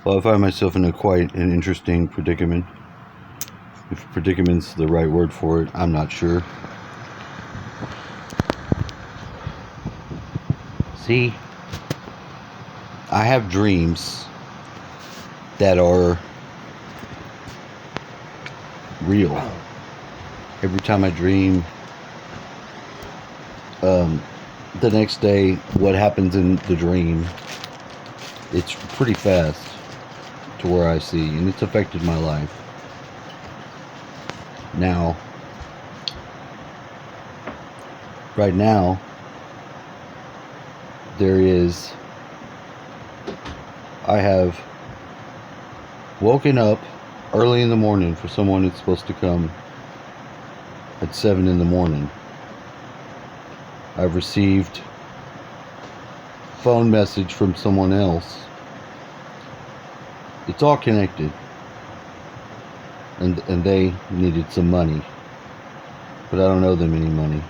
Well, I find myself in a quite an interesting predicament. If predicament's the right word for it, I'm not sure. See, I have dreams that are real. Every time I dream, the next day, what happens in the dream, it's pretty fast to where I see, and it's affected my life. Now, right now, I have woken up early in the morning for someone that's supposed to come at 7 in the morning. I've received phone message from someone else. It's all connected. And they needed some money. But I don't owe them any money.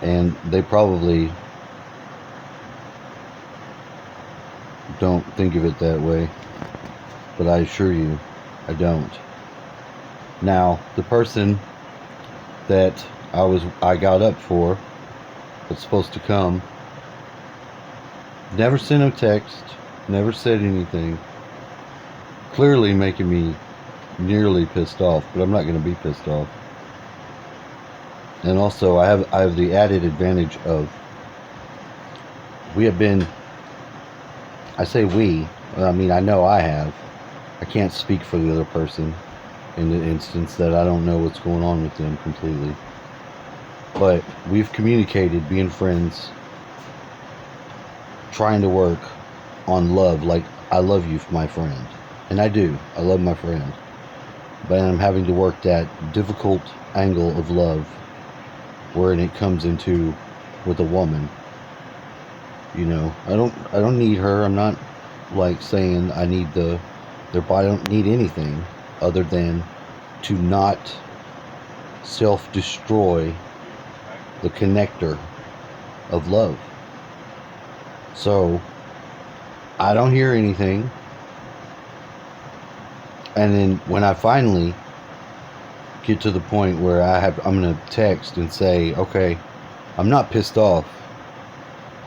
And they probably don't think of it that way. But I assure you, I don't. Now, the person that I got up for, that's supposed to come, never sent a text, never said anything, clearly making me nearly pissed off, but I'm not going to be pissed off. And also, I have the added advantage of, we have been, I say we, I mean, I know I have. I can't speak for the other person in the instance that I don't know what's going on with them completely. But we've communicated, being friends, trying to work on love, like I love you, my friend. And I do. I love my friend. But I'm having to work that difficult angle of love wherein it comes into with a woman. You know, I don't need her. I'm not like saying I need their body. I don't need anything other than to not self-destroy the connector of love. So I don't hear anything. And then when I finally get to the point where I'm going to text and say, okay, I'm not pissed off.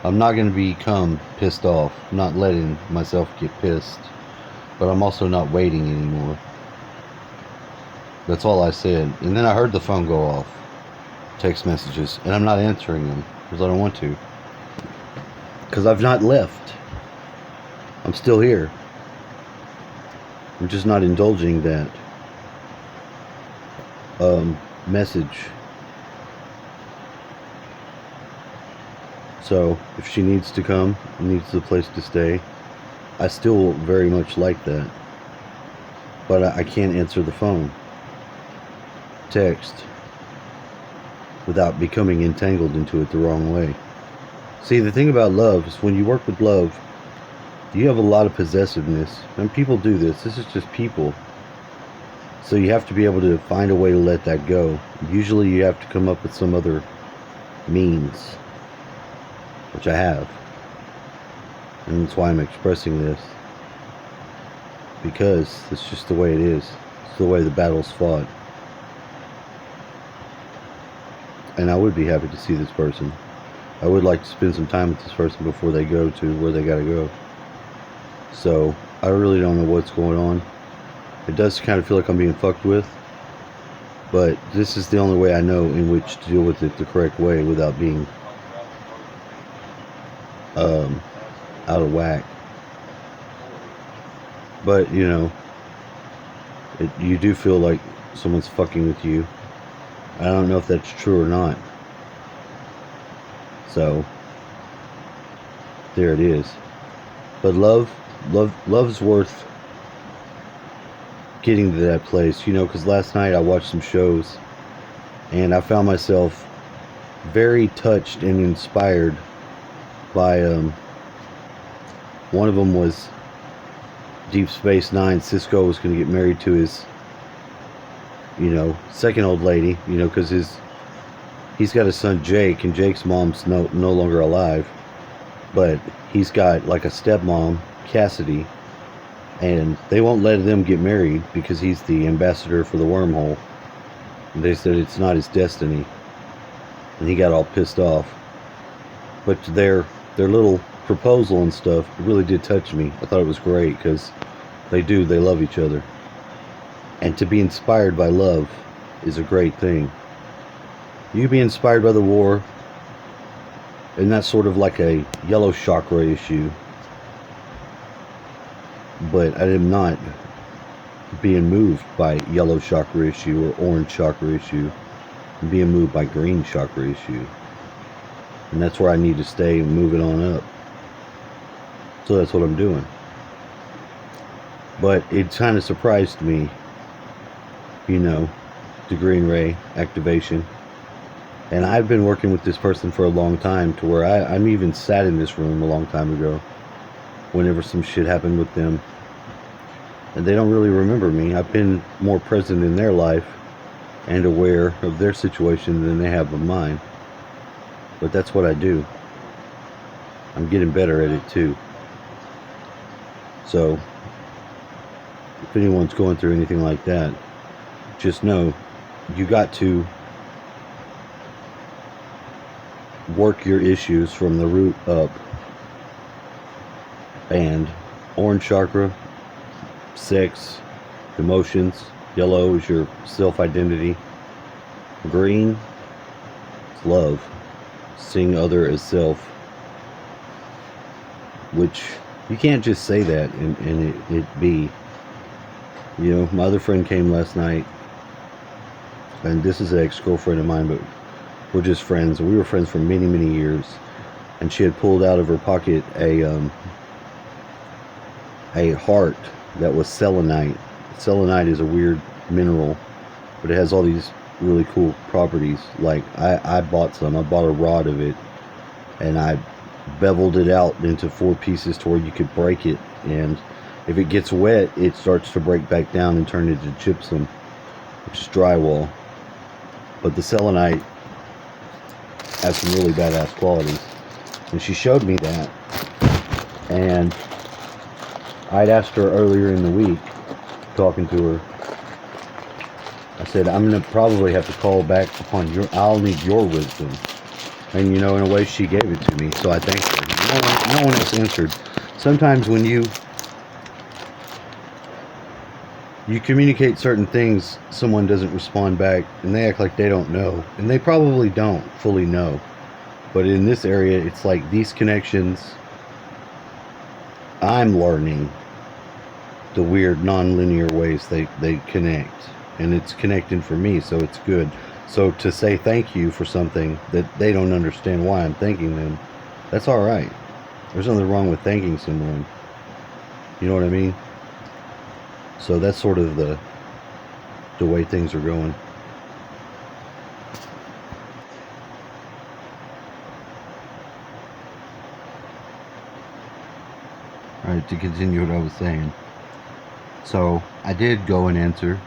I'm not going to become pissed off. I'm not letting myself get pissed. But I'm also not waiting anymore. That's all I said. And then I heard the phone go off. Text messages. And I'm not answering them because I don't want to. Because I've not left. I'm still here. I'm just not indulging that message. So if she needs to come, needs a place to stay, I still very much like that. But I can't answer the phone, text, without becoming entangled into it the wrong way. See, the thing about love is when you work with love, you have a lot of possessiveness. And people do this. This is just people. So you have to be able to find a way to let that go. Usually you have to come up with some other means, which I have. And that's why I'm expressing this. Because it's just the way it is. It's the way the battle's fought. And I would be happy to see this person. I would like to spend some time with this person before they go to where they gotta go. So, I really don't know what's going on. It does kind of feel like I'm being fucked with. But this is the only way I know in which to deal with it the correct way without being out of whack. But, you know, you do feel like someone's fucking with you. I don't know if that's true or not. So, there it is. But love's worth getting to that place, you know, because last night I watched some shows and I found myself very touched and inspired by one of them was Deep Space Nine. Cisco was going to get married to his, you know, second old lady, you know, because he's got a son Jake, and Jake's mom's no longer alive, but he's got like a stepmom Cassidy, and they won't let them get married because he's the ambassador for the wormhole. And they said it's not his destiny, and he got all pissed off. But their little proposal and stuff really did touch me. I thought it was great because they love each other, and to be inspired by love is a great thing. You be inspired by the war, and that's sort of like a yellow chakra issue, but I am not being moved by yellow chakra issue or orange chakra issue. I'm being moved by green chakra issue, and that's where I need to stay moving on up. So that's what I'm doing. But it kind of surprised me, the green ray activation. And I've been working with this person for a long time, to where I'm even sat in this room a long time ago whenever some shit happened with them, and they don't really remember me. I've been more present in their life and aware of their situation than they have of mine. But that's what I do. I'm getting better at it too. So if anyone's going through anything like that, just know you got to work your issues from the root up. And orange chakra, sex, emotions. Yellow is your self-identity. Green is love, seeing other as self, which you can't just say that and it be. My other friend came last night, and this is an ex-girlfriend of mine, but we're just friends. We were friends for many, many years, and she had pulled out of her pocket a heart that was selenite. Selenite is a weird mineral, but it has all these really cool properties. Like I bought some. I bought a rod of it, and I beveled it out into 4 pieces to where you could break it, and if it gets wet, it starts to break back down and turn into gypsum, which is drywall. But the selenite has some really badass qualities, and she showed me that. And I'd asked her earlier in the week, talking to her, I said, I'm going to probably have to call back upon I'll need your wisdom. And in a way she gave it to me, so I thanked her. No one else answered. Sometimes when you communicate certain things, someone doesn't respond back, and they act like they don't know, and they probably don't fully know. But in this area, it's like these connections, I'm learning the weird non-linear ways they connect, and it's connecting for me, so it's good. So to say thank you for something that they don't understand why I'm thanking them, that's all right. There's nothing wrong with thanking someone. You know what I mean? So that's sort of the way things are going. Alright, to continue what I was saying. So I did go and answer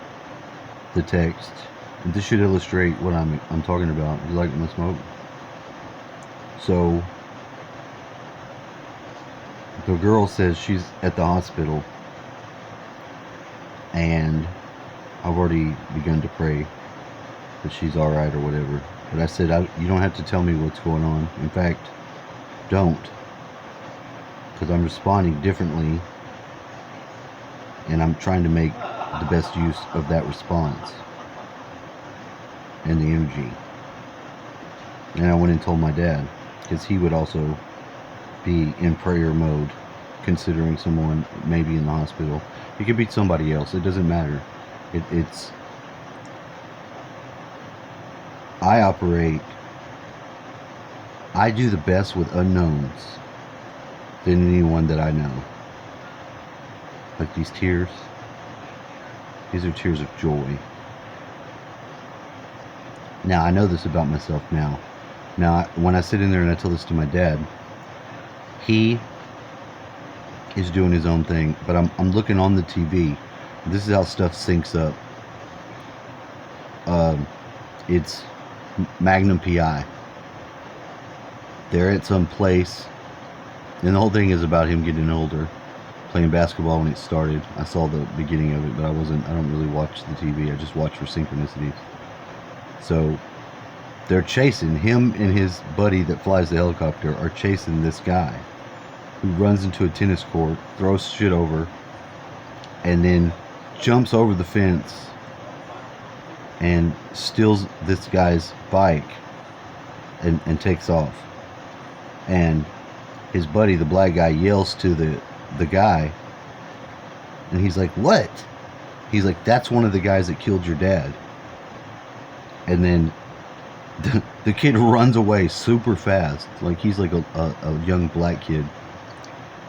the text. And this should illustrate what I'm talking about. You like my smoke? So the girl says she's at the hospital, and I've already begun to pray that she's alright or whatever. But I said, you don't have to tell me what's going on. In fact, don't. Because I'm responding differently, and I'm trying to make the best use of that response and the energy. And I went and told my dad, because he would also be in prayer mode, considering someone maybe in the hospital. It could be somebody else. It doesn't matter. It's I do the best with unknowns than anyone that I know. Like these tears. These are tears of joy. Now, I know this about myself now. Now, when I sit in there and I tell this to my dad, he is doing his own thing, but I'm looking on the TV. This is how stuff syncs up. It's Magnum PI. They're at some place, and the whole thing is about him getting older. playing basketball when it started. I saw the beginning of it, but I don't really watch the TV. I just watch for synchronicities. So they're chasing him, and his buddy that flies the helicopter are chasing this guy who runs into a tennis court, throws shit over, and then jumps over the fence and steals this guy's bike and takes off. And his buddy, the black guy, yells to the guy, and he's like, "What?" He's like, "That's one of the guys that killed your dad." And then the kid runs away super fast. Like, he's like a young black kid.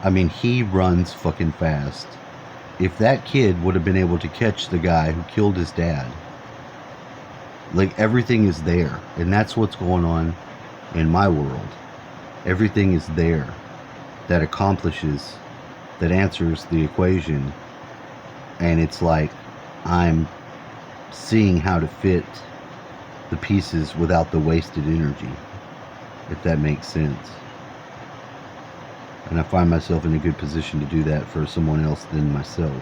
I mean, he runs fucking fast. If that kid would have been able to catch the guy who killed his dad, like, everything is there. And that's what's going on in my world. Everything is there that accomplishes, that answers the equation. And it's like, I'm seeing how to fit the pieces without the wasted energy, if that makes sense. And I find myself in a good position to do that for someone else than myself.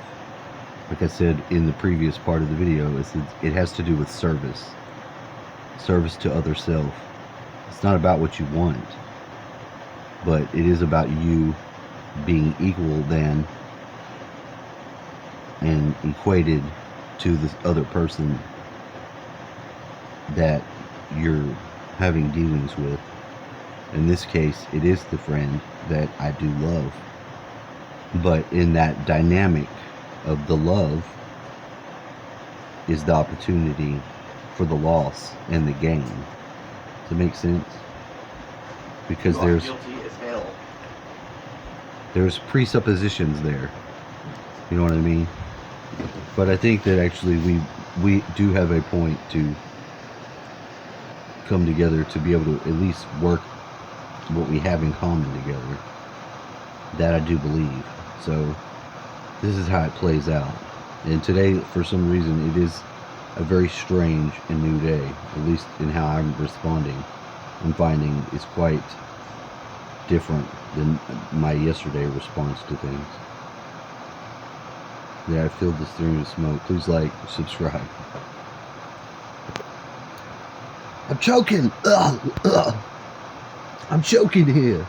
Like I said in the previous part of the video, it has to do with service. Service to other self. It's not about what you want, but it is about you being equal than and equated to this other person that you're having dealings with. In this case, it is the friend that I do love. But in that dynamic of the love is the opportunity for the loss and the gain. Does it make sense? Because there's presuppositions there. You know what I mean? But I think that actually we do have a point to come together to be able to at least work what we have in common together. That I do believe. So this is how it plays out. And today, for some reason, it is a very strange and new day. At least in how I'm responding. I'm finding it's quite different than my yesterday response to things. Yeah, I filled this thing with smoke. Please like, subscribe. I'm choking! Ugh, ugh. I'm choking here.